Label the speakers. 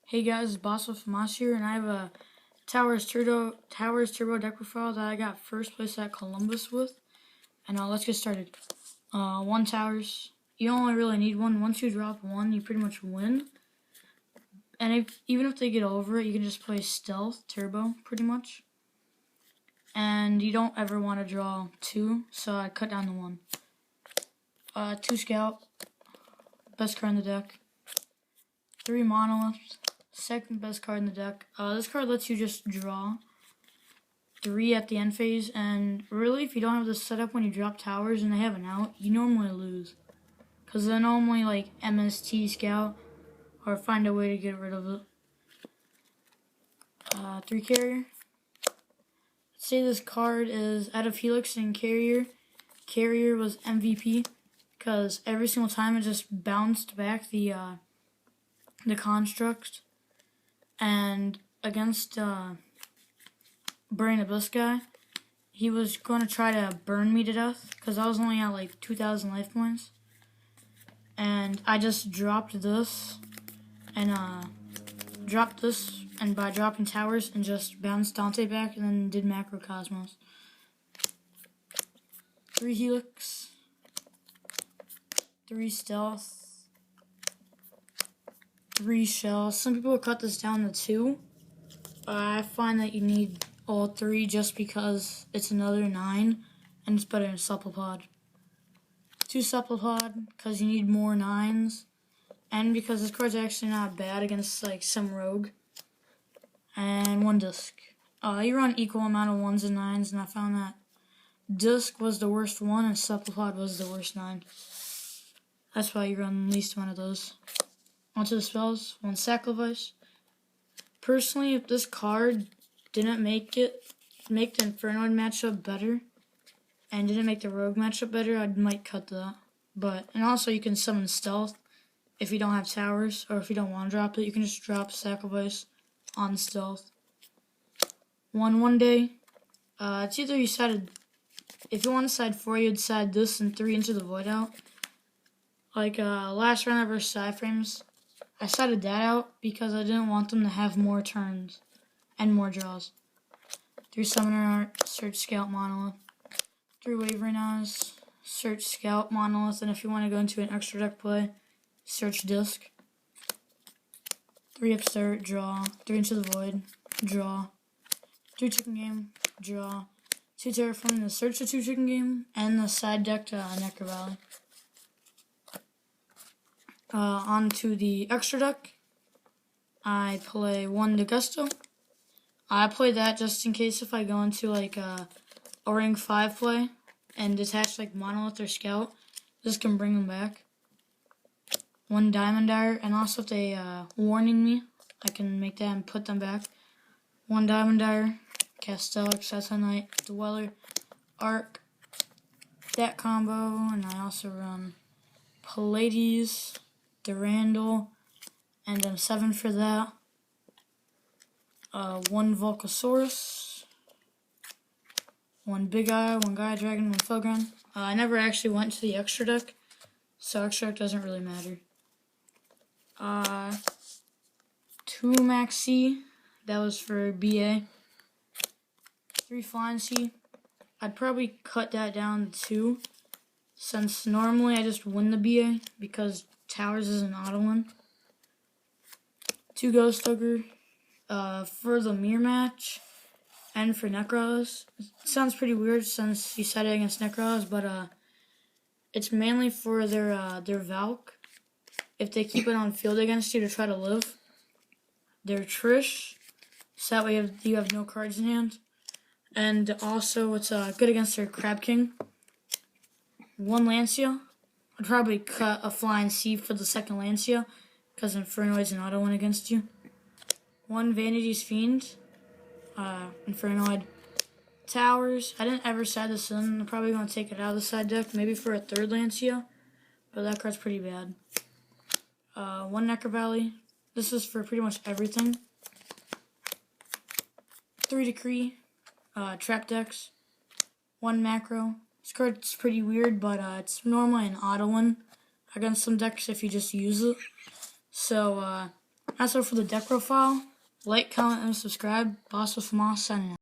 Speaker 1: Hey guys, Boss with Moss here, and I have a Towers Turbo deck profile that I got first place at Columbus with. And let's get started. One Towers. You only really need one. Once you drop one, you pretty much win. And even if they get over it, you can just play Stealth Turbo, pretty much. And you don't ever want to draw two, so I cut down to one. Two Scout, best card in the deck. 3 Monolith, second best card in the deck. This card lets you just draw 3 at the end phase, and really, if you don't have this set up when you drop towers and they have an out, you normally lose. Because they're normally like MST Scout, or find a way to get rid of it. 3 Carrier. Let's say this card is out of Helix and Carrier. Carrier was MVP, because every single time it just bounced back the construct, and against Burning Abyss guy, he was going to try to burn me to death because I was only at like 2,000 life points, and I just dropped this and by dropping towers and just bounced Dante back and then did macro Cosmos. 3 Helix, 3 Stealth, 3 Shells. Some people cut this down to 2. I find that you need all 3 just because it's another 9 and it's better than Supplepod. 2 Supplepod because you need more 9s, and because this card's actually not bad against like some rogue. And 1 Disc. You run equal amount of 1s and 9s, and I found that Disc was the worst 1 and Supplepod was the worst 9. That's why you run the least amount of those. Onto the spells. 1 Sacrifice. Personally, if this card didn't make the infernoid matchup better and didn't make the rogue matchup better, I might cut that. And also you can summon Stealth if you don't have towers, or if you don't want to drop it, you can just drop Sacrifice on Stealth. 1 Day. It's either you sided, if you want to side 4, you'd side this and 3 into the void out. Like last round versus psy-frames, I sided that out because I didn't want them to have more turns and more draws. 3 Summoner Art, search Scout Monolith. 3 Wavering Eyes, search Scout Monolith, and if you want to go into an extra deck play, search Disc. 3 Upstart, draw. 3 Into the Void, draw. 3 Chicken Game, draw. 2 Terraforming to search the 2 Chicken Game, and the side deck to Necro Valley. Onto the extra deck, I play 1 Degusto. I play that just in case if I go into like a ring 5 play and detach like Monolith or Scout, this can bring them back. 1 Diamond Dyer, and also if they warning me, I can make that and put them back. 1 Diamond Dyer, Castell, Excessa Knight, Dweller, Arc, that combo, and I also run Pallades, Durandal, and I'm 7 for that. 1 Volcasaurus, 1 Big Eye, 1 Gaia Dragon, 1 Felgren. I never actually went to the extra deck, so extra deck doesn't really matter. 2 Maxi, that was for BA. 3 Flying Sea. I'd probably cut that down to 2, since normally I just win the BA because Towers is an auto win. 2 Ghost Ogre for the mirror match and for Necros. It sounds pretty weird since you said it against Necros, but it's mainly for their Valk. If they keep it on field against you to try to live. Their Trish, so that way you have no cards in hand. And also it's good against their Crab King. 1 Lancia. I'd probably cut a Flying Sea for the second Lancia, because Infernoid's an auto win against you. 1 Vanity's Fiend, Infernoid. Towers, I didn't ever side this in. I'm probably going to take it out of the side deck, maybe for a 3rd Lancia, but that card's pretty bad. 1 Necro Valley, this is for pretty much everything. 3 Decree, Trap Decks. 1 Macro. This card's pretty weird, but it's normally an auto win against some decks if you just use it. So That's all for the deck profile. Like, comment, and subscribe. Boss with Moss signing out.